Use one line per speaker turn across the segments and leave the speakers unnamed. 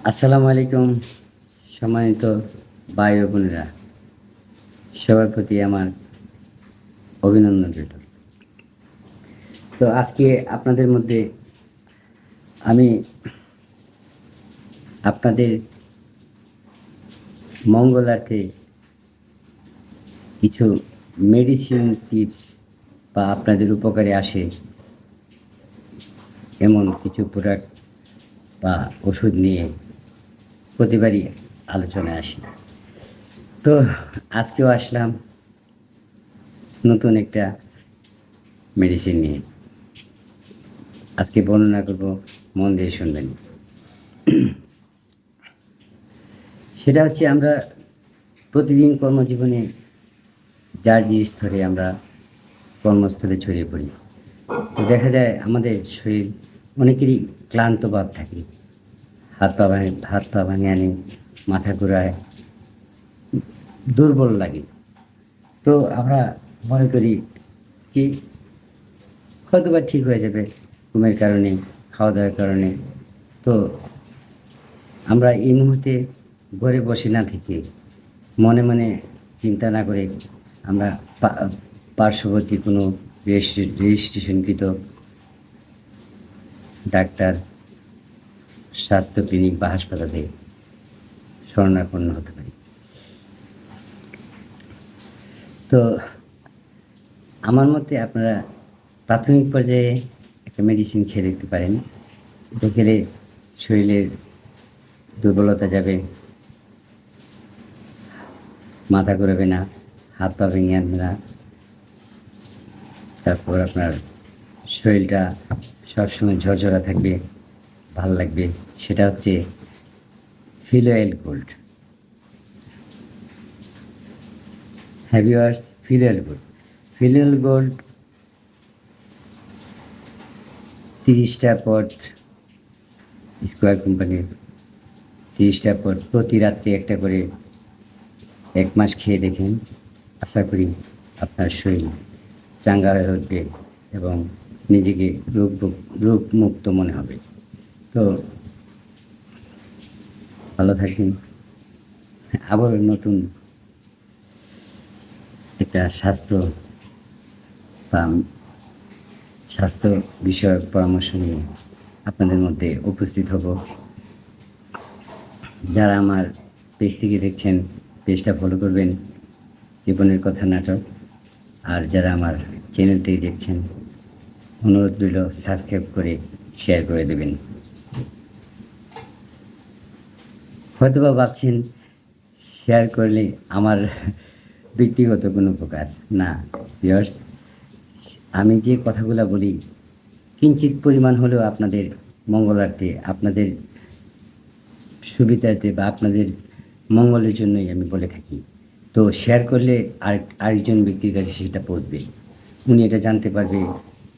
আসসালামু আলাইকুম। সম্মানিত ভাই ও বোনেরা, সবার প্রতি আমার অভিনন্দন রইল। তো আজকে আপনাদের মধ্যে আমি আপনাদের মঙ্গলার্থে কিছু মেডিসিন টিপস বা আপনাদের উপকারে আসে এমন কিছু প্রোডাক্ট বা ওষুধ নিয়ে প্রতিবারই আলোচনায় আসি। তো আজকেও আসলাম নতুন একটা মেডিসিন নিয়ে। আজকে বর্ণনা করব, মন দিয়ে শুনবেন। সেটা হচ্ছে আমরা প্রতিদিন কর্মজীবনে যার যে স্তরে আমরা কর্মস্থলে ছড়িয়ে পড়ি, তো দেখা যায় আমাদের শরীর অনেকেরই ক্লান্ত ভাব থাকে, হাত পা ভাঙে আনে, মাথা ঘোরায়, দুর্বল লাগে। তো আমরা মনে করি কি হয়তোবা ঠিক হয়ে যাবে ঘুমের কারণে, খাওয়া দাওয়ার কারণে। তো আমরা এই মুহূর্তে ঘরে বসে না থেকে মনে মনে চিন্তা না করে আমরা পার্শ্ববর্তী কোনো রেজিস্ট্রেশনকৃত ডাক্তার, স্বাস্থ্য ক্লিনিক বা হাসপাতালে শরণাপন্ন হতে পারি। তো আমার মতে আপনারা প্রাথমিক পর্যায়ে একটা মেডিসিন খেয়ে দেখতে পারেন। এটা খেলে শরীরের দুর্বলতা যাবে, মাথা ঘোরাবে না, হাত পা ভেঙে আনবে না, তারপর আপনার শরীরটা সবসময় ঝরঝরা থাকবে, ভালো লাগবে। সেটা হচ্ছে Filwel gold. হ্যাভিওয়ার্স, Filwel gold. Filwel gold 30টা পট, স্কোয়ার কোম্পানির 30টা পট প্রতি রাত্রে একটা করে 1 মাস খেয়ে দেখেন। আশা করি আপনার শরীর চাঙ্গা হয়ে উঠবে এবং নিজেকে রোগমুক্ত মনে হবে। তো ভালো থাকবেন। আবার নতুন একটা স্বাস্থ্য বিষয়ক পরামর্শ নিয়ে আপনাদের মধ্যে উপস্থিত হব। যারা আমার পেজ থেকে দেখছেন, পেজটা ফলো করবেন, জীবনের কথা নাটক। আর যারা আমার চ্যানেল থেকে দেখছেন, অনুরোধ রইল সাবস্ক্রাইব করে শেয়ার করে দেবেন। হয়তোবা ভাবছেন শেয়ার করলে আমার ব্যক্তিগত কোনো উপকার না। ভিউয়ার্স, আমি যে কথাগুলো বলি কিঞ্চিত পরিমাণ হলেও আপনাদের মঙ্গলার্থে, আপনাদের সুবিধাতে বা আপনাদের মঙ্গলের জন্যই আমি বলে থাকি। তো শেয়ার করলে আরেকজন ব্যক্তির কাছে সেটা পৌঁছবে, উনি এটা জানতে পারবে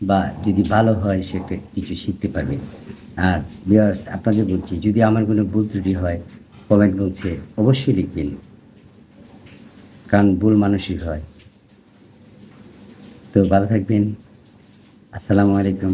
বা যদি ভালো হয় সেটা কিছু শিখতে পারবে। আর ভিউয়ার্স, আপনাদের বলছি, যদি আমার কোনো ভুল ত্রুটি হয় কমেন্ট বক্সে অবশ্যই লিখবেন, কারণ ভুল মানুষই হয়। তো ভালো থাকবেন। আসসালামু আলাইকুম।